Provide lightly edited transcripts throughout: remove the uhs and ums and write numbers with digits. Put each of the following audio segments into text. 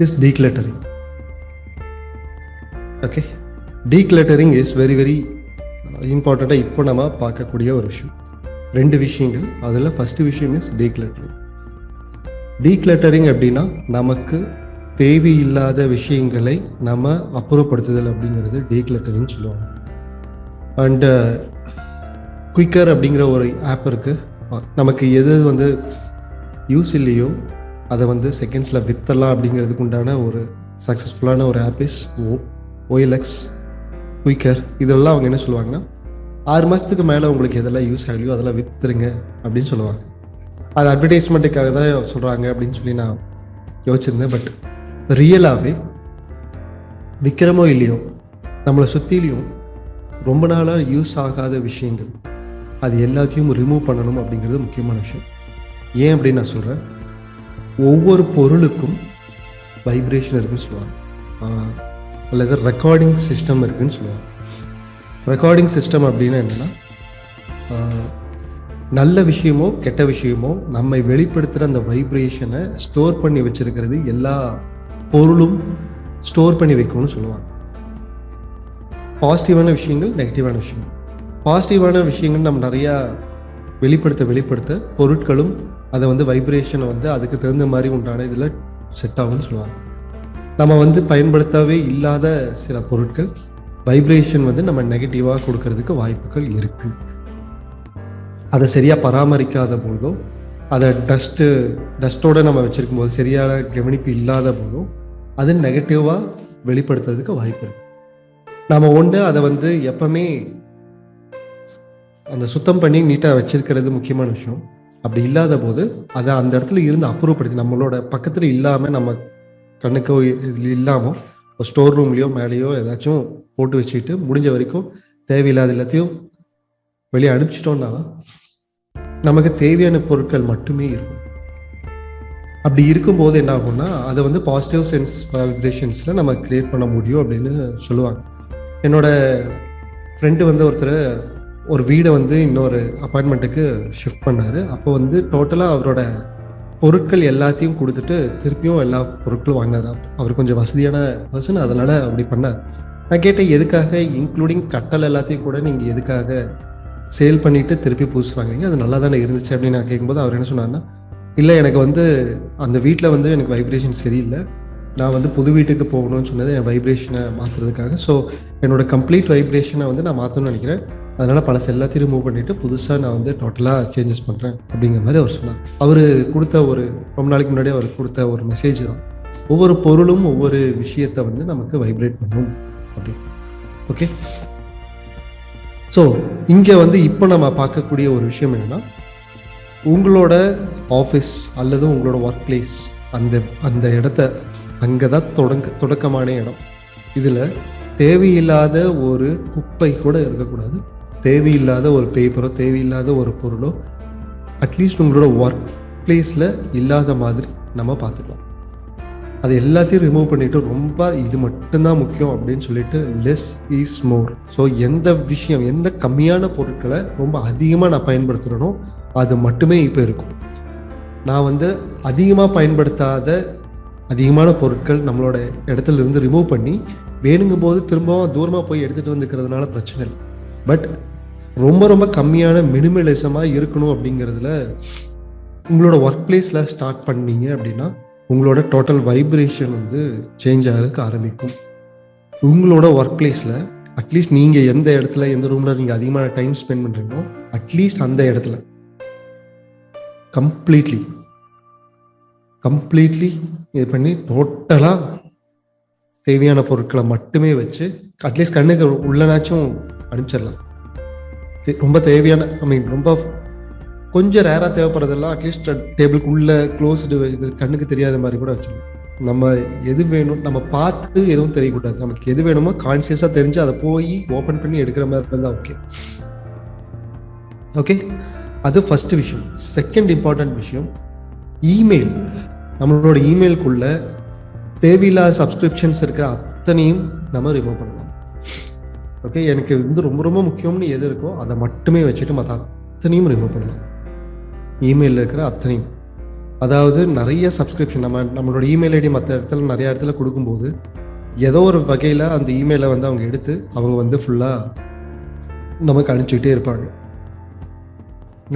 is decluttering. Okay, decluttering is very very important. இப்போ நம்ம பார்க்கக்கூடிய ஒரு விஷயம், ரெண்டு விஷயங்கள். அதில் ஃபர்ஸ்ட் விஷயம் இஸ் டீக்ளட்டரிங். டீக்ளட்டரிங் அப்படின்னா நமக்கு தேவையில்லாத விஷயங்களை நம்ம அப்புறப்படுத்துதல் அப்படிங்கிறது டீக்ளட்டரிங் சொல்லுவாங்க. அண்டு குயிக்கர் அப்படிங்கிற ஒரு ஆப் இருக்குது. நமக்கு எது வந்து யூஸ் இல்லையோ அதை வந்து செகண்ட்ஸில் வித்தரலாம் அப்படிங்கிறதுக்கு உண்டான ஒரு சக்ஸஸ்ஃபுல்லான ஒரு ஆப் இஸ் OLX குயிக்கர். இதெல்லாம் அவங்க என்ன சொல்லுவாங்கன்னா, 6 மாதத்துக்கு மேலே உங்களுக்கு எதெல்லாம் யூஸ் ஆகலையோ அதெல்லாம் வித்துருங்க அப்படின்னு சொல்லுவாங்க. அது அட்வர்டைஸ்மெண்ட்டுக்காக தான் சொல்கிறாங்க அப்படின்னு சொல்லி நான் யோசிச்சிருந்தேன். பட் ரியலாகவே விற்கிறமோ இல்லையோ நம்மளை சுற்றிலையும் ரொம்ப நாளாக யூஸ் ஆகாத விஷயங்கள் அது எல்லாத்தையும் ரிமூவ் பண்ணணும் அப்படிங்கிறது முக்கியமான விஷயம். ஏன் அப்படின்னு நான் சொல்கிறேன், ஒவ்வொரு பொருளுக்கும் வைப்ரேஷன் இருக்குன்னு சொல்லுவாங்க, அல்லது ரெக்கார்டிங் சிஸ்டம் இருக்குதுன்னு சொல்லுவாங்க. ரெக்கார்டிங் சிஸ்டம் அப்படின்னா என்னென்னா, நல்ல விஷயமோ கெட்ட விஷயமோ நம்மை வெளிப்படுத்துகிற அந்த வைப்ரேஷனை ஸ்டோர் பண்ணி வச்சுருக்கிறது எல்லா பொருளும் ஸ்டோர் பண்ணி வைக்கணும்னு சொல்லுவாங்க. பாசிட்டிவான விஷயங்கள், நெகட்டிவான விஷயங்கள். பாசிட்டிவான விஷயங்கள் நம்ம நிறையா வெளிப்படுத்த பொருட்களும் அதை வந்து வைப்ரேஷனை வந்து அதுக்கு தகுந்த மாதிரி உண்டான இதில் செட் ஆகும்னு சொல்லுவாங்க. நம்ம வந்து பயன்படுத்தவே இல்லாத சில பொருட்கள் வைப்ரேஷன் வந்து நம்ம நெகட்டிவாக கொடுக்கறதுக்கு வாய்ப்புகள் இருக்குது. அதை சரியாக பராமரிக்காத போதோ, அதை டஸ்ட்டோடு நம்ம வச்சுருக்கும் போது, சரியான கவனிப்பு இல்லாத போதோ அது நெகட்டிவாக வெளிப்படுத்துறதுக்கு வாய்ப்பு இருக்குது. நம்ம ஒன்று அதை வந்து எப்பவுமே அந்த சுத்தம் பண்ணி நீட்டாக வச்சிருக்கிறது முக்கியமான விஷயம். அப்படி இல்லாத போது அதை அந்த இடத்துல இருந்து அப்புறப்படுத்தி நம்மளோட பக்கத்தில் இல்லாமல், நம்ம கண்ணுக்கோ இதில் இல்லாமல் ஒரு ஸ்டோர் ரூம்லேயோ மேலேயோ ஏதாச்சும் போட்டு வச்சுக்கிட்டு முடிஞ்ச வரைக்கும் தேவையில்லாத எல்லாத்தையும் வெளியே அனுப்பிச்சிட்டோம்னா நமக்கு தேவையான பொருட்கள் மட்டுமே இருக்கும். அப்படி இருக்கும்போது என்ன ஆகும்னா, அதை வந்து பாசிட்டிவ் சென்ஸ் வைப்ரேஷன்ஸில் நம்ம கிரியேட் பண்ண முடியும் அப்படின்னு சொல்லுவாங்க. என்னோட ஃப்ரெண்டு வந்து ஒருத்தர் ஒரு வீடை வந்து இன்னொரு அப்பார்ட்மெண்ட்டுக்கு ஷிஃப்ட் பண்ணார். அப்போ வந்து டோட்டலாக அவரோட பொருட்கள் எல்லாத்தையும் கொடுத்துட்டு திருப்பியும் எல்லா பொருட்களும் வாங்கினார். அவர் கொஞ்சம் வசதியான பர்சன், அதனால் அப்படி பண்ணார். நான் கேட்டேன், எதுக்காக இன்க்ளூடிங் கட்டல் எல்லாத்தையும் கூட நீங்கள் எதுக்காக சேல் பண்ணிவிட்டு திருப்பி புதுசு வாங்குறீங்க, அது நல்லா தானே இருந்துச்சு அப்படின்னு நான் கேட்கும்போது அவர் என்ன சொன்னார்னா, இல்லை எனக்கு வந்து அந்த வீட்டில் வந்து எனக்கு வைப்ரேஷன் சரியில்லை, நான் வந்து புது வீட்டுக்கு போகணும்னு சொன்னது என் வைப்ரேஷனை மாற்றுறதுக்காக. ஸோ என்னோட கம்ப்ளீட் வைப்ரேஷனை வந்து நான் மாற்றணும்னு நினைக்கிறேன், அதனால் பழசு எல்லாத்தையும் ரிமூவ் பண்ணிவிட்டு புதுசாக நான் வந்து டோட்டலாக சேஞ்சஸ் பண்ணுறேன் அப்படிங்கிற மாதிரி அவர் சொன்னார். அவர் கொடுத்த ஒரு ரொம்ப நாளைக்கு முன்னாடி அவர் கொடுத்த ஒரு மெசேஜ் தான், ஒவ்வொரு பொருளும் ஒவ்வொரு விஷயத்தை வந்து நமக்கு வைப்ரேட் பண்ணும் அப்படி. ஓகே, ஸோ இங்கே வந்து இப்போ நம்ம பார்க்கக்கூடிய ஒரு விஷயம் என்னென்னா, உங்களோட ஆஃபீஸ் அல்லது உங்களோட ஒர்க் பிளேஸ், அந்த இடத்த அங்கே தான் தொடக்கமான இடம். இதில் தேவையில்லாத ஒரு குப்பை கூட இருக்கக்கூடாது, தேவையில்லாத ஒரு பேப்பரோ தேவையில்லாத ஒரு பொருளோ அட்லீஸ்ட் உங்களோட ஒர்க் பிளேஸில் இல்லாத மாதிரி நம்ம பார்த்துக்கலாம். அது எல்லாத்தையும் ரிமூவ் பண்ணிவிட்டு ரொம்ப இது மட்டும்தான் முக்கியம் அப்படின்னு சொல்லிட்டு லெஸ் இஸ் மோர். ஸோ எந்த கம்மியான பொருட்களை ரொம்ப அதிகமாக நான் பயன்படுத்துகிறேனோ அது மட்டுமே இப்போ இருக்கும். நான் வந்து அதிகமாக பயன்படுத்தாத அதிகமான பொருட்கள் நம்மளோட இடத்துல இருந்து ரிமூவ் பண்ணி வேணுங்கும் போது திரும்பவும் தூரமாக போய் எடுத்துகிட்டு வந்துக்கிறதுனால பிரச்சனை இல்லை. பட் ரொம்ப ரொம்ப கம்மியான மினிமலிசமாக இருக்கணும் அப்படிங்கிறதுல உங்களோட ஒர்க் பிளேஸில் ஸ்டார்ட் பண்ணீங்க அப்படின்னா உங்களோட டோட்டல் வைப்ரேஷன் வந்து சேஞ்ச் ஆகிறதுக்கு ஆரம்பிக்கும். உங்களோட ஒர்க் பிளேஸில் அட்லீஸ்ட் நீங்கள் எந்த இடத்துல எந்த ரூமில் நீங்கள் அதிகமான டைம் ஸ்பெண்ட் பண்ணுறீங்களோ அட்லீஸ்ட் அந்த இடத்துல கம்ப்ளீட்லி இது பண்ணி டோட்டலாக தேவையான பொருட்களை மட்டுமே வச்சு அட்லீஸ்ட் கண்ணுக்கு உள்ளனாச்சும் அனுப்பிச்சிடலாம். ரொம்ப தேவையான ரொம்ப கொஞ்சம் ரேராக தேவைப்படுறதெல்லாம் அட்லீஸ்ட் டேபிளுக்கு உள்ள க்ளோஸ்டு இது கண்ணுக்கு தெரியாத மாதிரி கூட வச்சிடலாம். நம்ம எது வேணும் நம்ம பார்த்து எதுவும் தெரியக்கூடாது, நமக்கு எது வேணுமோ கான்சியஸாக தெரிஞ்சு அதை போய் ஓப்பன் பண்ணி எடுக்கிற மாதிரி இருந்தால் ஓகே. அது ஃபர்ஸ்ட் விஷயம். செகண்ட் இம்பார்ட்டன்ட் விஷயம், இமெயில். நம்மளோட இமெயிலுக்குள்ள தேவையில்லாத சப்ஸ்கிரிப்ஷன்ஸ் இருக்கிற அத்தனையும் நம்ம ரிமூவ் பண்ணலாம். ஓகே, எனக்கு வந்து ரொம்ப ரொம்ப முக்கியம்னு எது இருக்கோ அதை மட்டுமே வச்சுட்டு மற்ற அத்தனையும் ரிமூவ் பண்ணலாம். இமெயிலில் இருக்கிற அத்தனையும். அதாவது நிறைய சப்ஸ்கிரிப்ஷன் நம்மளோட இமெயில் ஐடி மற்ற இடத்துல நிறைய இடத்துல கொடுக்கும்போது ஏதோ ஒரு வகையில் அந்த இமெயிலை வந்து அவங்க எடுத்து அவங்க வந்து ஃபுல்லாக நமக்கு அனுப்பிச்சிக்கிட்டே இருப்பாங்க.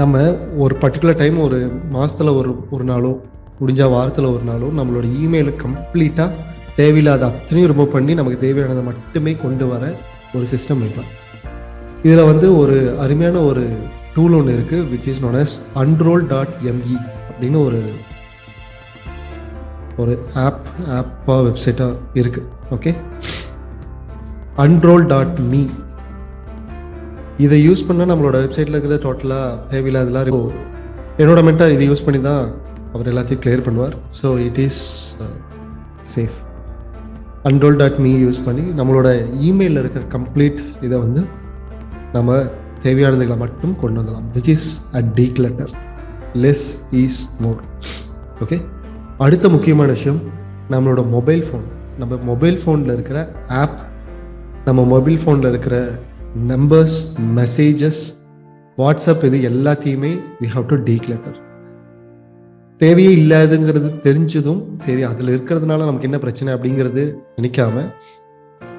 நம்ம ஒரு பர்டிகுலர் டைம் ஒரு மாதத்தில் ஒரு நாளோ முடிஞ்சால் வாரத்தில் ஒரு நாளோ நம்மளோட இமெயிலை கம்ப்ளீட்டாக தேவையில்லாத அத்தனையும் ரிமூவ் பண்ணி நமக்கு தேவையானதை மட்டுமே கொண்டு வர ஒரு சிஸ்டம் வைக்கலாம். இதில் வந்து ஒரு அருமையான ஒரு டூல் ஒன்று இருக்குது, which is known as unroll.me அப்படின்னு ஒரு ஆப்பாக வெப்சைட்டாக இருக்குது. ஓகே, unroll.me இதை யூஸ் பண்ணால் நம்மளோட வெப்சைட்டில் இருக்கிற டோட்டலாக தேவையில்லாதெல்லாம் இருக்கும். என்னோட மென்டார் இதை யூஸ் பண்ணி தான் அவர் எல்லாத்தையும் கிளியர் பண்ணுவார். So it is safe. unroll.me use பண்ணி நம்மளோட இமெயிலில் இருக்கிற கம்ப்ளீட் இதை வந்து நம்ம தேவையானதுகளை மட்டும் கொண்டு வந்துடலாம். Which is a declutter. Less is more. Okay, அடுத்த முக்கியமான விஷயம் நம்மளோட மொபைல் ஃபோன். நம்ம மொபைல் ஃபோனில் இருக்கிற ஆப், நம்ம மொபைல் ஃபோனில் இருக்கிற நம்பர்ஸ், மெசேஜஸ், வாட்ஸ்அப், இது எல்லாத்தையுமே we have to declutter. தேவையே இல்லாதுங்கிறது தெரிஞ்சதும் சரி அதில் இருக்கிறதுனால நமக்கு என்ன பிரச்சனை அப்படிங்கிறது நினைக்காம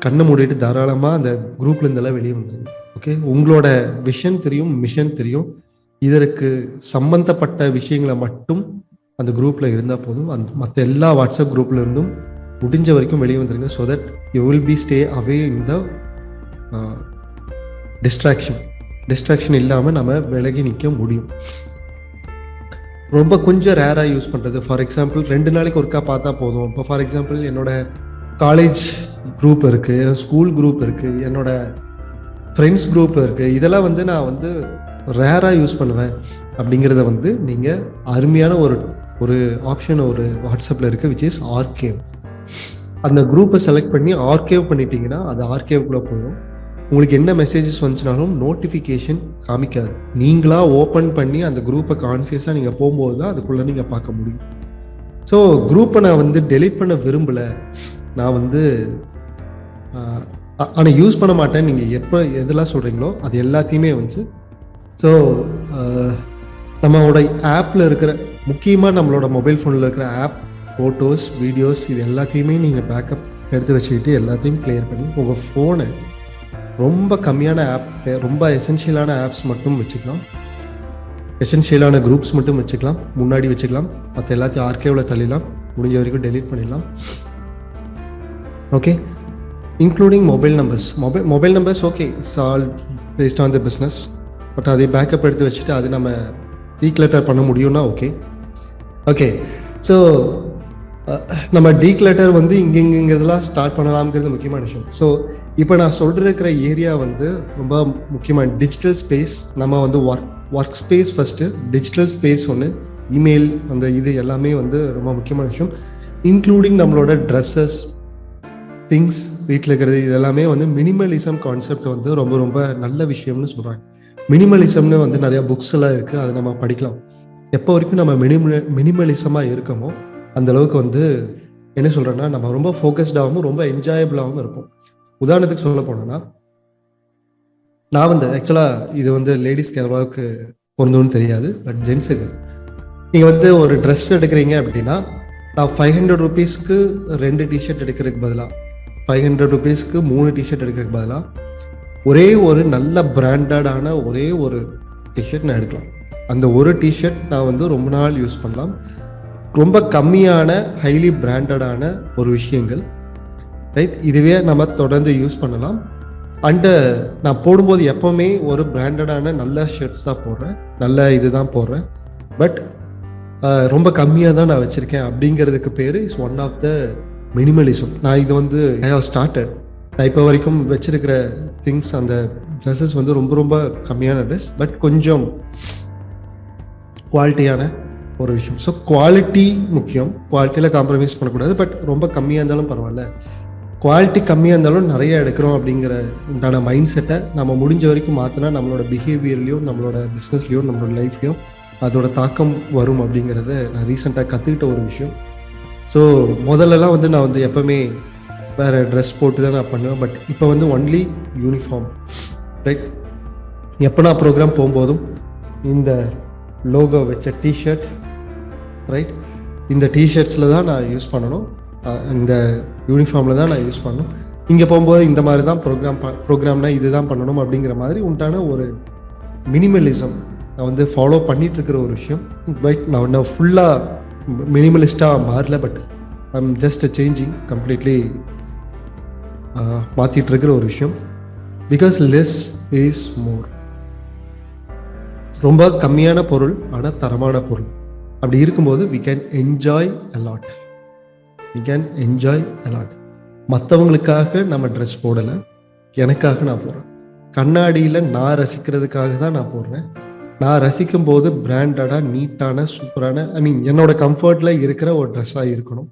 கண்ணை மூடிட்டு தாராளமாக அந்த குரூப்ல இருந்தெல்லாம் வெளியே வந்துடுங்க. ஓகே, உங்களோட விஷன் தெரியும், மிஷன் தெரியும், இதற்கு சம்பந்தப்பட்ட விஷயங்களை மட்டும் அந்த குரூப்ல இருந்தால் போதும். அந்த மற்ற எல்லா வாட்ஸ்அப் குரூப்ல இருந்தும் முடிஞ்ச வரைக்கும் வெளியே வந்துருங்க. So that you will be stay away in the distraction இல்லாமல் நம்ம விலகி நிற்க முடியும். ரொம்ப கொஞ்சம் ரேராக யூஸ் பண்ணுறது. ஃபார் எக்ஸாம்பிள் 2 நாளைக்கு ஒருக்கா பார்த்தா போதும். இப்போ ஃபார் எக்ஸாம்பிள் என்னோட காலேஜ் குரூப் இருக்குது, ஸ்கூல் குரூப் இருக்குது, என்னோட ஃப்ரெண்ட்ஸ் குரூப் இருக்குது. இதெல்லாம் வந்து நான் வந்து ரேராக யூஸ் பண்ணுவேன் அப்படிங்கிறத வந்து நீங்கள் அருமையான ஒரு ஆப்ஷன் ஒரு வாட்ஸ்அப்பில் இருக்குது, விச் இஸ் ஆர்கேவ். அந்த குரூப்பை செலக்ட் பண்ணி ஆர்கேவ் பண்ணிட்டீங்கன்னா அது ஆர்கேவ்குள்ளே போயிடும். உங்களுக்கு என்ன மெசேஜஸ் வந்துச்சுனாலும் நோட்டிஃபிகேஷன் காமிக்காது. நீங்களாக ஓப்பன் பண்ணி அந்த குரூப்பை கான்சியஸாக நீங்கள் போகும்போது தான் அதுக்குள்ளே நீங்கள் பார்க்க முடியும். ஸோ குரூப்பை நான் வந்து டெலீட் பண்ண விரும்பலை, நான் வந்து ஆனால் யூஸ் பண்ண மாட்டேன், நீங்கள் எப்போ எதெல்லாம் சொல்கிறீங்களோ அது எல்லாத்தையுமே வந்து ஸோ நம்மளோட ஆப்பில் இருக்கிற முக்கியமாக நம்மளோட மொபைல் ஃபோனில் இருக்கிற ஆப், ஃபோட்டோஸ், வீடியோஸ், இது எல்லாத்தையுமே நீங்கள் பேக்கப் எடுத்து வச்சுக்கிட்டு எல்லாத்தையும் கிளியர் பண்ணி உங்கள் ஃபோனை ரொம்ப கம்மியான ஆப், ரொம்ப எசென்ஷியலான ஆப்ஸ் மட்டும் வச்சுக்கலாம், எசென்ஷியலான குரூப்ஸ் மட்டும் வச்சுக்கலாம், முன்னாடி வச்சுக்கலாம், மற்ற எல்லாத்தையும் ஆர்கேவில் தள்ளிடலாம், முடிஞ்ச வரைக்கும் டெலீட் பண்ணிடலாம். Okay, including mobile numbers. Okay, it's all based on the business. But அதை பேக்கப் எடுத்து வச்சுட்டு அது நம்ம டீக்ளட்டர் பண்ண முடியும்னா ஓகே. ஸோ நம்ம டீக்ளட்டர் வந்து இங்கெங்கெல்லாம் ஸ்டார்ட் பண்ணலாம்ங்கிறது முக்கியமான விஷயம். ஸோ இப்போ நான் சொல்லிருக்கிற ஏரியா வந்து ரொம்ப முக்கியமான டிஜிட்டல் ஸ்பேஸ். நம்ம வந்து work space first, digital space ஒன்று, இமெயில், அந்த இது எல்லாமே வந்து ரொம்ப முக்கியமான விஷயம். இன்க்ளூடிங் நம்மளோட ட்ரெஸ்ஸஸ், திங்ஸ், வீட்டில் இருக்கிறது, இது எல்லாமே வந்து மினிமலிசம் கான்செப்ட் வந்து ரொம்ப ரொம்ப நல்ல விஷயம்னு சொல்கிறாங்க. மினிமலிசம்னு வந்து நிறையா புக்ஸ் எல்லாம் இருக்குது, அதை நம்ம படிக்கலாம். எப்போ வரைக்கும் நம்ம மினிமலிசமாக இருக்கமோ அந்த அளவுக்கு வந்து என்ன சொல்கிறேன்னா நம்ம ரொம்ப ஃபோக்கஸ்டாகவும் ரொம்ப என்ஜாயபிளாகவும் இருப்போம். உதாரணத்துக்கு சொல்ல போனோன்னா, நான் வந்து ஆக்சுவலாக இது வந்து லேடிஸ்க்கு எவ்வளவுக்கு பொருந்தும்னு தெரியாது, பட் ஜென்ஸுக்கு நீங்கள் வந்து ஒரு ட்ரெஸ் எடுக்கிறீங்க அப்படின்னா, நான் 500 ரூபீஸ்க்கு 2 டிஷர்ட் எடுக்கிறதுக்கு பதிலாக, 500 ரூபீஸ்க்கு 3 டிஷர்ட் எடுக்கிறதுக்கு பதிலாக ஒரே ஒரு நல்ல பிராண்டடான ஒரே ஒரு டிஷர்ட் நான் எடுக்கலாம். அந்த ஒரு டிஷர்ட் நான் வந்து ரொம்ப நாள் யூஸ் பண்ணலாம். ரொம்ப கம்மியான ஹைலி பிராண்டடான ஒரு விஷயங்கள், ரைட், இதுவே நம்ம தொடர்ந்து யூஸ் பண்ணலாம். அண்டு நான் போடும்போது எப்போவுமே ஒரு பிராண்டடான நல்ல ஷர்ட்ஸ் தான் போடுறேன், நல்ல இது தான் போடுறேன், பட் ரொம்ப கம்மியாக தான் நான் வச்சுருக்கேன். அப்படிங்கிறதுக்கு பேர் is one of the minimalism. நான் இது வந்து ஐ ஹவ் ஸ்டார்டட். நான் இப்போ வரைக்கும் வச்சிருக்கிற திங்ஸ், அந்த ட்ரெஸ்ஸஸ் வந்து ரொம்ப ரொம்ப கம்மியான ட்ரெஸ், பட் கொஞ்சம் குவாலிட்டியான ஒரு விஷயம். ஸோ குவாலிட்டி முக்கியம், குவாலிட்டியில் காம்ப்ரமைஸ் பண்ணக்கூடாது. பட் ரொம்ப கம்மியாக இருந்தாலும் பரவாயில்ல, குவாலிட்டி கம்மியாக இருந்தாலும் நிறைய எடுக்கிறோம் அப்படிங்கிற உண்டான மைண்ட் செட்டை நம்ம முடிஞ்ச வரைக்கும் மாற்றினா நம்மளோட பிஹேவியர்லையும், நம்மளோட பிஸ்னஸ்லையும், நம்மளோட லைஃப்லையும் அதோட தாக்கம் வரும். அப்படிங்கிறத நான் ரீசெண்டாக கற்றுக்கிட்ட ஒரு விஷயம். ஸோ முதல்லலாம் வந்து நான் வந்து எப்போவுமே வேறு ட்ரெஸ் போட்டு தான் நான் பண்ணுவேன். பட் இப்போ வந்து ஒன்லி யூனிஃபார்ம், ரைட். எப்போ நான் ப்ரோக்ராம் போகும்போதும் இந்த லோகோ வச்ச டிஷர்ட், ரைட், இந்த டிஷர்ட்ஸில் தான் நான் யூஸ் பண்ணணும், இந்த யூனிஃபார்மில் தான் நான் யூஸ் பண்ணணும், இங்கே போகும்போது இந்த மாதிரி தான் ப்ரோக்ராம்னா இது தான் பண்ணணும் அப்படிங்கிற மாதிரி உண்டான ஒரு மினிமலிசம் நான் வந்து ஃபாலோ பண்ணிட்டு இருக்கிற ஒரு விஷயம். பட் நான் ஃபுல்லாக மினிமலிஸ்டாக மாறல, but I am just changing completely மாற்றிட்டு இருக்கிற ஒரு விஷயம். Because less is more. ரொம்ப கம்மியான பொருள் ஆனால் தரமான பொருள். அப்படி இருக்கும்போது we can enjoy a lot. மற்றவங்களுக்காக நம்ம ட்ரெஸ் போடலை, எனக்காக நான் போடுறேன். கண்ணாடியில் நான் ரசிக்கிறதுக்காக தான் நான் போடுறேன். நான் ரசிக்கும் போது பிராண்டடாக நீட்டான சூப்பரான என்னோட கம்ஃபர்ட்டில் இருக்கிற ஒரு ட்ரெஸ்ஸாக இருக்கணும்.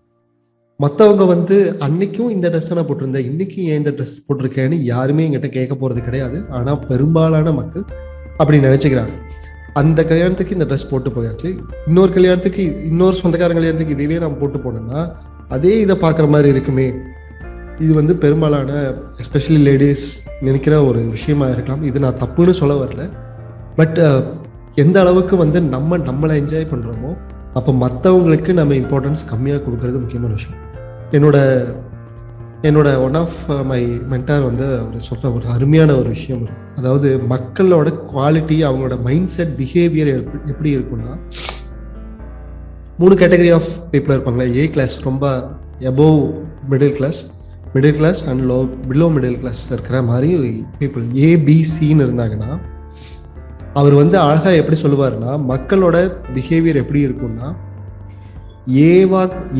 மற்றவங்க வந்து அன்னைக்கும் இந்த ட்ரெஸ்ஸை நான் போட்டிருந்தேன், இன்னைக்கும் ஏன் இந்த ட்ரெஸ் போட்டிருக்கேன்னு யாருமே என்கிட்ட கேட்க போகிறது கிடையாது. ஆனால் பெரும்பாலான மக்கள் அப்படி நினச்சிக்கிறாங்க. அந்த கல்யாணத்துக்கு இந்த ட்ரெஸ் போட்டு போயாச்சு, இன்னொரு கல்யாணத்துக்கு இன்னொரு சொந்தக்காரங்க கல்யாணத்துக்கு இதுவே நான் போட்டு போனேன்னா அதே இதை பார்க்குற மாதிரி இருக்குமே. இது வந்து பெரும்பாலான எஸ்பெஷலி லேடிஸ் நினைக்கிற ஒரு விஷயமா இருக்கலாம். இது நான் தப்புன்னு சொல்ல வரல, பட் எந்த அளவுக்கு வந்து நம்மளை என்ஜாய் பண்ணுறோமோ அப்போ மற்றவங்களுக்கு நம்ம இம்பார்ட்டன்ஸ் கம்மியாக கொடுக்கறது முக்கியமான விஷயம். என்னோட ஒன் ஆஃப் மை மென்டார் வந்து அவர் சொல்கிற ஒரு அருமையான ஒரு விஷயம் இருக்கும். அதாவது மக்களோட குவாலிட்டி, அவங்களோட மைண்ட் செட், பிஹேவியர் எப்படி இருக்குன்னா, 3 கேட்டகரி ஆஃப் பீப்புள் இருப்பாங்களே. ஏ கிளாஸ், ரொம்ப above middle class and below middle class இருக்கிற மாதிரி பீப்புள். ஏபிசின்னு இருந்தாங்கன்னா அவர் வந்து அழகாக எப்படி சொல்லுவாருன்னா, மக்களோட பிஹேவியர் எப்படி இருக்குன்னா,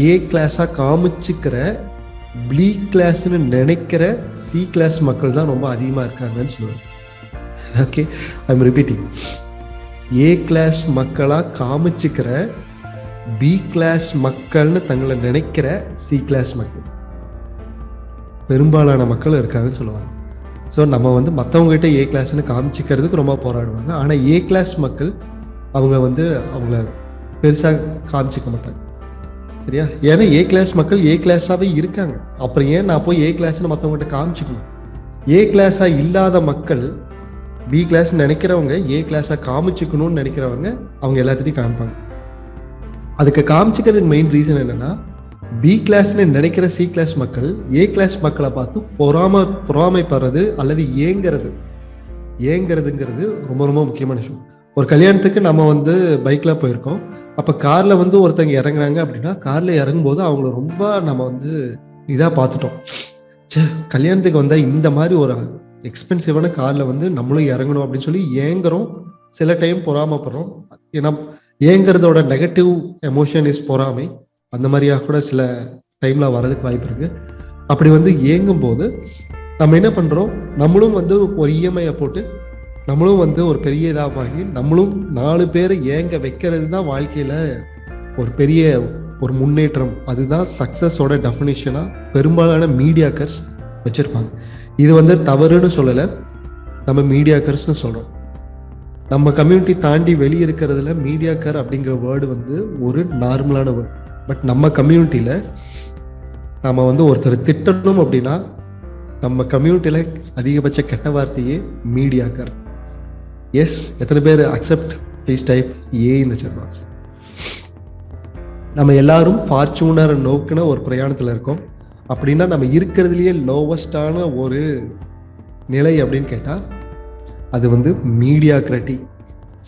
ஏ கிளாஸாக காமிச்சுக்கிற பி கிளாஸ்ன்னு நினைக்கிற சி கிளாஸ் மக்கள் தான் ரொம்ப அதிகமாக இருக்காங்கன்னு சொல்லுவாங்க. Okay, I am repeating. A class மக்களாக காமிச்சுக்கிற பி கிளாஸ் மக்கள்னு தங்களை நினைக்கிற சி கிளாஸ் மக்கள் பெரும்பாலான மக்கள் இருக்காங்கன்னு சொல்லுவாங்க. ஸோ நம்ம வந்து மற்றவங்ககிட்ட ஏ கிளாஸ்ன்னு காமிச்சிக்கிறதுக்கு ரொம்ப போராடுவாங்க. ஆனால் ஏ கிளாஸ் மக்கள் அவங்கள பெருசாக காமிச்சிக்க மாட்டாங்க. சரியா? ஏன்னா ஏ கிளாஸ் மக்கள் ஏ கிளாஸாகவே இருக்காங்க. அப்புறம் ஏன் நான் போய் ஏ கிளாஸ்ன்னு மற்றவங்ககிட்ட காமிச்சிக்கணும்? ஏ கிளாஸாக இல்லாத மக்கள், பி கிளாஸ் நினைக்கிறவங்க ஏ கிளாஸாக காமிச்சிக்கணும்னு நினைக்கிறவங்க அவங்க எல்லாத்தையும் காமிப்பாங்க. அதுக்கு காமிச்சிக்கிறதுக்கு மெயின் ரீசன் என்னன்னா, பி கிளாஸ்ன்னு நினைக்கிற சி கிளாஸ் மக்கள் ஏ கிளாஸ் மக்களை பார்த்து பொறாமைப்படுறது அல்லது ஏங்கிறதுங்கிறது ரொம்ப ரொம்ப முக்கியமான விஷயம். ஒரு கல்யாணத்துக்கு நம்ம வந்து பைக்கில் போயிருக்கோம். அப்போ காரில் வந்து ஒருத்தங்க இறங்குறாங்க அப்படின்னா, காரில் இறங்கும்போது அவங்கள ரொம்ப நம்ம வந்து இதாக பார்த்துட்டோம். கல்யாணத்துக்கு வந்தால் இந்த மாதிரி ஒரு எக்ஸ்பென்சிவான காரில் வந்து நம்மளும் இறங்கணும் அப்படின்னு சொல்லி ஏங்குறோம். சில டைம் பொறாமப்படுறோம். ஏன்னா ஏங்கிறதோட நெகட்டிவ் எமோஷன் இஸ் பொறாமை. அந்த மாதிரியாக கூட சில டைமில் வர்றதுக்கு வாய்ப்பு இருக்குது. அப்படி வந்து ஏங்கும் போது நம்ம என்ன பண்ணுறோம், நம்மளும் வந்து ஒரு இஎம்ஐயை போட்டு நம்மளும் வந்து ஒரு பெரிய இதாக வாங்கி நம்மளும் 4 பேரை ஏங்க வைக்கிறது தான் வாழ்க்கையில் ஒரு பெரிய ஒரு முன்னேற்றம். அதுதான் சக்ஸஸோட டெஃபினிஷனாக பெரும்பாலான மீடியாக்கர்ஸ் வச்சுருப்பாங்க. இது வந்து தவறுன்னு சொல்லலை, நம்ம மீடியாக்கர்ஸ்னு சொல்கிறோம். நம்ம கம்யூனிட்டி தாண்டி வெளியே இருக்கிறதுல மீடியாக்கர் அப்படிங்கிற வேர்டு வந்து ஒரு நார்மலான வேர்டு. பட் நம்ம கம்யூனிட்டியில் நம்ம வந்து ஒருத்தர் திட்டணும் அப்படின்னா நம்ம கம்யூனிட்டியில் அதிகபட்ச கெட்ட வார்த்தையே மீடியாக்கர். எஸ், எத்தனை பேர் அக்செப்ட்? ப்ளீஸ் டைப் ஏ இந்த chat box. நம்ம எல்லாரும் ஃபார்ச்சூனர் நோக்கின ஒரு பிரயாணத்தில் இருக்கோம். அப்படின்னா நம்ம இருக்கிறதுலையே லோவஸ்டான ஒரு நிலை அப்படின்னு கேட்டால் அது வந்து மீடியாக்ரட்டி.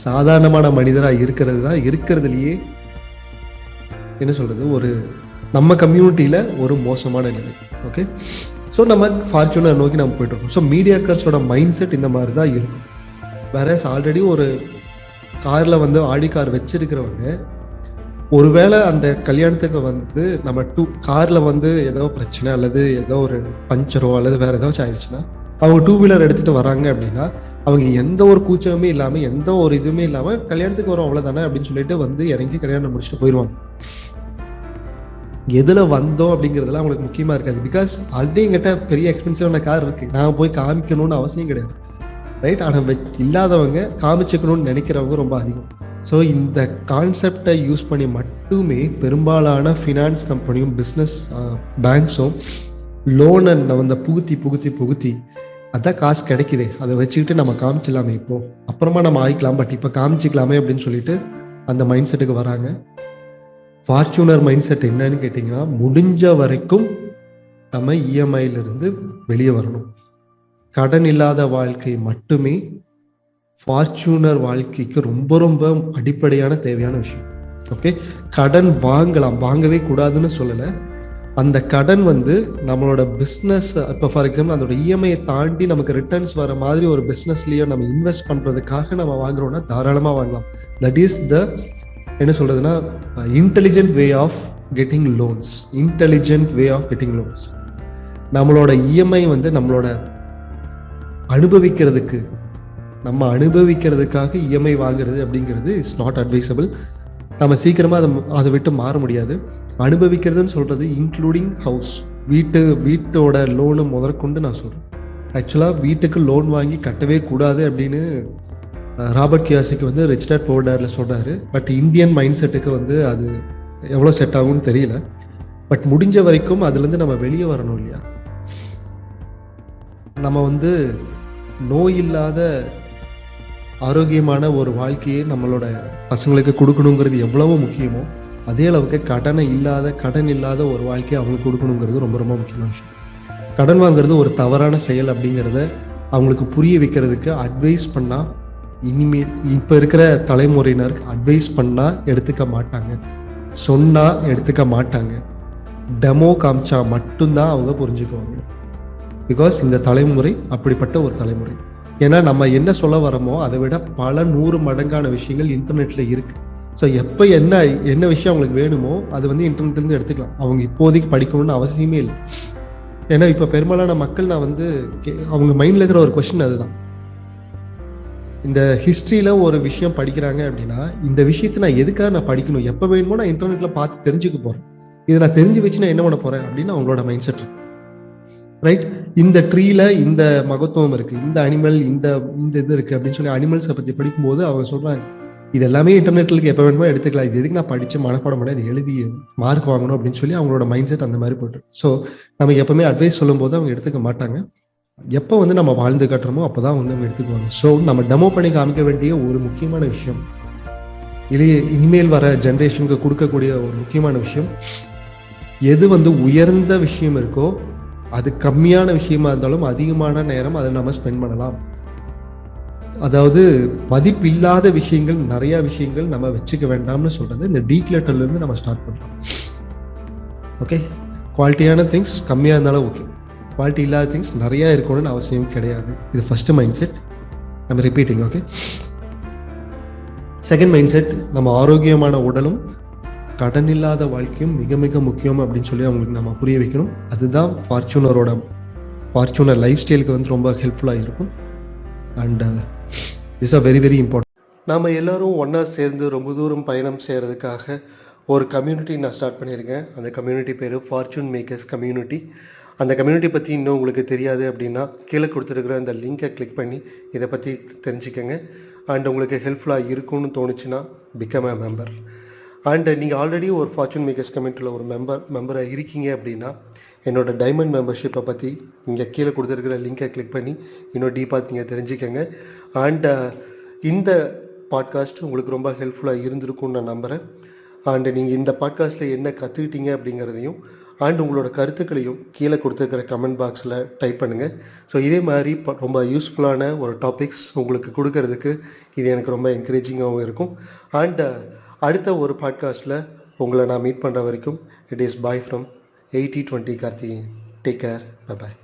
சாதாரணமான மனிதராக இருக்கிறது தான் இருக்கிறதுலையே என்ன சொல்கிறது, ஒரு நம்ம கம்யூனிட்டியில் ஒரு மோசமான நிலை. ஓகே, ஸோ நம்ம ஃபார்ச்சூனர் நோக்கி நம்ம போயிட்டு இருக்கோம். ஸோ மீடியாக்கர்ஸோட மைண்ட் செட் இந்த மாதிரி தான் இருக்கும். வேற ஆல்ரெடி ஒரு காரில் வந்து ஆடி கார் வச்சிருக்கிறவங்க ஒருவேளை அந்த கல்யாணத்துக்கு வந்து நம்ம காரில் வந்து ஏதோ பிரச்சனை அல்லது ஏதோ ஒரு பஞ்சரோ அல்லது வேற ஏதாச்சும் ஆயிடுச்சுன்னா அவங்க 2 வீலர் எடுத்துகிட்டு வராங்க அப்படின்னா அவங்க எந்த ஒரு கூச்சமே இல்லாமல் எந்த ஒரு இதுவுமே இல்லாமல் கல்யாணத்துக்கு வரும் அவ்வளோதானே அப்படின்னு சொல்லிட்டு வந்து இறங்கி கல்யாணம் முடிச்சுட்டு போயிடுவாங்க. எதில் வந்தோம் அப்படிங்கிறதுலாம் அவங்களுக்கு முக்கியமாக இருக்காது. பிகாஸ் ஆல்ரெடி எங்கிட்ட பெரிய எக்ஸ்பென்சிவான கார் இருக்குது, நான் போய் காமிக்கணும்னு அவசியம் கிடையாது, ரைட்? ஆனால் இல்லாதவங்க காமிச்சுக்கணும்னு நினைக்கிறவங்க ரொம்ப அதிகம். ஸோ இந்த கான்செப்டை யூஸ் பண்ணி மட்டுமே பெரும்பாலான ஃபினான்ஸ் கம்பெனியும் பிஸ்னஸ் பேங்க்ஸும் லோனை வந்து புகுத்தி அதான் காசு கிடைக்குதே அதை வச்சுக்கிட்டு நம்ம காமிச்சிடலாமே, அப்புறமா நம்ம ஆயிக்கலாம், பட் இப்போ காமிச்சிக்கலாமே அப்படின்னு சொல்லிட்டு அந்த மைண்ட் செட்டுக்கு வராங்க. ஃபார்ச்சூனர் மைண்ட் செட் என்னன்னு கேட்டிங்கன்னா, முடிஞ்ச வரைக்கும் நம்ம இஎம்ஐலிருந்து வெளியே வரணும். கடன் இல்லாத வாழ்க்கை மட்டுமே ஃபார்ச்சூனர் வாழ்க்கைக்கு ரொம்ப ரொம்ப அடிப்படையான தேவையான விஷயம். ஓகே, கடன் வாங்கலாம், வாங்கவே கூடாதுன்னு சொல்லலை. அந்த கடன் நம்மளோட பிஸ்னஸ், இப்போ ஃபார் எக்ஸாம்பிள் அதோட இஎம்ஐயை தாண்டி நமக்கு ரிட்டர்ன்ஸ் வர மாதிரி ஒரு பிஸ்னஸ்லேயோ நம்ம இன்வெஸ்ட் பண்ணுறதுக்காக நம்ம வாங்குறோம்னா தாராளமாக வாங்கலாம். தட் இஸ் த என்ன சொல்கிறதுனா intelligent way of getting loans. Intelligent way of getting loans. நம்மளோட இஎம்ஐ நம்மளோட அனுபவிக்கிறதுக்காக இஎம்ஐ வாங்குறது அப்படிங்கிறது இஸ் நாட் அட்வைசபிள். நம்ம சீக்கிரமாக அதை விட்டு மாற முடியாது. அனுபவிக்கிறதுன்னு சொல்கிறது இன்க்ளூடிங் ஹவுஸ், வீட்டோட லோனு முதற்கொண்டு நான் சொல்கிறேன். ஆக்சுவலாக வீட்டுக்கு லோன் வாங்கி கட்டவே கூடாது அப்படின்னு Robert Kiyosaki rich dad poor டாட்ல சொல்கிறாரு. பட் இந்தியன் மைண்ட் செட்டுக்கு அது எவ்வளோ செட் ஆகும்னு தெரியல. பட் முடிஞ்ச வரைக்கும் அதுலேருந்து நம்ம வெளியே வரணும் இல்லையா? நம்ம நோய் இல்லாத ஆரோக்கியமான ஒரு வாழ்க்கையை நம்மளோட பசங்களுக்கு கொடுக்கணுங்கிறது எவ்வளவோ முக்கியமோ, அதே அளவுக்கு கடன் இல்லாத ஒரு வாழ்க்கையை அவங்களுக்கு கொடுக்கணுங்கிறது ரொம்ப ரொம்ப முக்கியமான விஷயம். கடன் வாங்குறது ஒரு தவறான செயல் அப்படிங்கிறத அவங்களுக்கு புரிய வைக்கிறதுக்கு அட்வைஸ் பண்ணால், இப்போ இருக்கிற தலைமுறையினருக்கு அட்வைஸ் பண்ணால் எடுத்துக்க மாட்டாங்க, சொன்னால் எடுத்துக்க மாட்டாங்க. டெமோ காமிச்சா மட்டும்தான் அவங்க புரிஞ்சுக்குவாங்க. பிகாஸ் இந்த தலைமுறை அப்படிப்பட்ட ஒரு தலைமுறை. ஏன்னா நம்ம என்ன சொல்ல வரோமோ அதை விட பல 100 மடங்கான விஷயங்கள் இன்டர்நெட்ல இருக்கு. ஸோ எப்போ என்ன விஷயம் அவங்களுக்கு வேணுமோ அது இன்டர்நெட்லேருந்து எடுத்துக்கலாம். அவங்க இப்போதைக்கு படிக்கணும்னு அவசியமே இல்லை. ஏன்னா இப்போ பெரும்பாலான மக்கள் நான் அவங்க மைண்டில் இருக்கிற ஒரு கொஸ்டின் அதுதான். இந்த ஹிஸ்ட்ரியில் ஒரு விஷயம் படிக்கிறாங்க அப்படின்னா, இந்த விஷயத்தை நான் எதுக்காக நான் படிக்கணும்? எப்போ வேணுமோ நான் இன்டர்நெட்டில் பார்த்து தெரிஞ்சுக்க போகிறேன். இதை நான் தெரிஞ்சு வச்சு நான் என்ன பண்ண போகிறேன் அப்படின்னு அவங்களோட மைண்ட் செட். ரைட், இந்த ட்ரீல இந்த மகத்துவம் இருக்கு, இந்த அனிமல் இந்த இது இருக்கு அப்படின்னு சொல்லி அனிமல்ஸை பற்றி படிக்கும்போது அவங்க சொல்றாங்க, இது எல்லாமே இன்டர்நெட்ல எப்போ வேணுமோ எடுத்துக்கலாம், இது எதுக்கு நான் படிச்சு மனப்பாடம் பண்ண, இது எழுதி மார்க் வாங்கணும் அப்படின்னு சொல்லி அவங்களோட மைண்ட் செட் அந்த மாதிரி போட்டு. ஸோ நம்ம எப்பவுமே அட்வைஸ் சொல்லும் போது அவங்க எடுத்துக்க மாட்டாங்க. எப்போ நம்ம வாழ்ந்து காட்டுறோமோ அப்போதான் அவங்க எடுத்துக்குவாங்க. ஸோ நம்ம டெமோ பண்ணி காமிக்க வேண்டிய ஒரு முக்கியமான விஷயம், இனிமேல் வர ஜென்ரேஷனுக்கு கொடுக்கக்கூடிய ஒரு முக்கியமான விஷயம், எது உயர்ந்த விஷயம் இருக்கோ அது கம்மியான விஷயமா இருந்தாலும் அதிகமான நேரம் அதை நம்ம ஸ்பெண்ட் பண்ணலாம். அதாவது மதிப்பில்லாத விஷயங்கள், நிறைய விஷயங்கள் நம்ம வச்சுக்க வேண்டாம்னு சொல்றது இந்த டீக்ளட்டர்ல இருந்து நம்ம ஸ்டார்ட் பண்ணலாம். ஓகே, குவாலிட்டியான திங்ஸ் கம்மியா இருந்தாலும் ஓகே, குவாலிட்டி இல்லாத திங்ஸ் நிறைய இருக்கணும்னு அவசியம் கிடையாது. இது ஃபர்ஸ்ட் மைண்ட் செட். நம்ம repeating. Okay, second mind set, நம்ம ஆரோக்கியமான உடலும் கடன் இல்லாத வாழ்க்கையும் மிக மிக முக்கியம் அப்படின்னு சொல்லி அவங்களுக்கு நம்ம புரிய வைக்கணும். அதுதான் ஃபார்ச்சூனர் லைஃப் ஸ்டைலுக்கு ரொம்ப ஹெல்ப்ஃபுல்லாக இருக்கும். And it's a very very important. நாம் எல்லோரும் ஒன்றா சேர்ந்து ரொம்ப தூரம் பயணம் செய்கிறதுக்காக ஒரு கம்யூனிட்டி நான் ஸ்டார்ட் பண்ணியிருக்கேன். அந்த கம்யூனிட்டி பேர் ஃபார்ச்சூன் மேக்கர்ஸ் கம்யூனிட்டி. அந்த கம்யூனிட்டி பற்றி இன்னும் உங்களுக்கு தெரியாது அப்படின்னா கீழே கொடுத்துருக்குற அந்த லிங்கை கிளிக் பண்ணி இதை பற்றி தெரிஞ்சுக்கங்க. அண்ட் உங்களுக்கு ஹெல்ப்ஃபுல்லாக இருக்கும்னு தோணுச்சுன்னா பிகம் அ மெம்பர். அண்ட் நீங்கள் ஆல்ரெடி ஒரு ஃபார்ச்சூன் மேக்கர்ஸ் கம்யூனிட்டியில் ஒரு மெம்பராக இருக்கீங்க அப்படின்னா என்னோட டைமண்ட் மெம்பர்ஷிப்பை பற்றி நீங்கள் கீழே கொடுத்துருக்கிற லிங்கை கிளிக் பண்ணி இன்னும் டீப்பாக நீங்கள் தெரிஞ்சுக்கங்க. அண்ட் இந்த பாட்காஸ்ட் உங்களுக்கு ரொம்ப ஹெல்ப்ஃபுல்லாக இருந்திருக்கும்னு நான் நம்புகிறேன். அண்டு நீங்கள் இந்த பாட்காஸ்ட்டில் என்ன கற்றுக்கிட்டீங்க அப்படிங்கிறதையும் அண்ட் உங்களோட கருத்துக்களையும் கீழே கொடுத்துருக்கிற கமெண்ட் பாக்ஸில் டைப் பண்ணுங்கள். ஸோ இதே மாதிரி ரொம்ப யூஸ்ஃபுல்லான ஒரு டாபிக்ஸ் உங்களுக்கு கொடுக்கறதுக்கு இது எனக்கு ரொம்ப என்கரேஜிங்காகவும் இருக்கும். அண்ட் அடுத்த ஒரு பாட்காஸ்ட்டில் உங்களை நான் மீட் பண்ணுற வரைக்கும் it is bye from 8020 Karthikeyan. Take care, bye bye.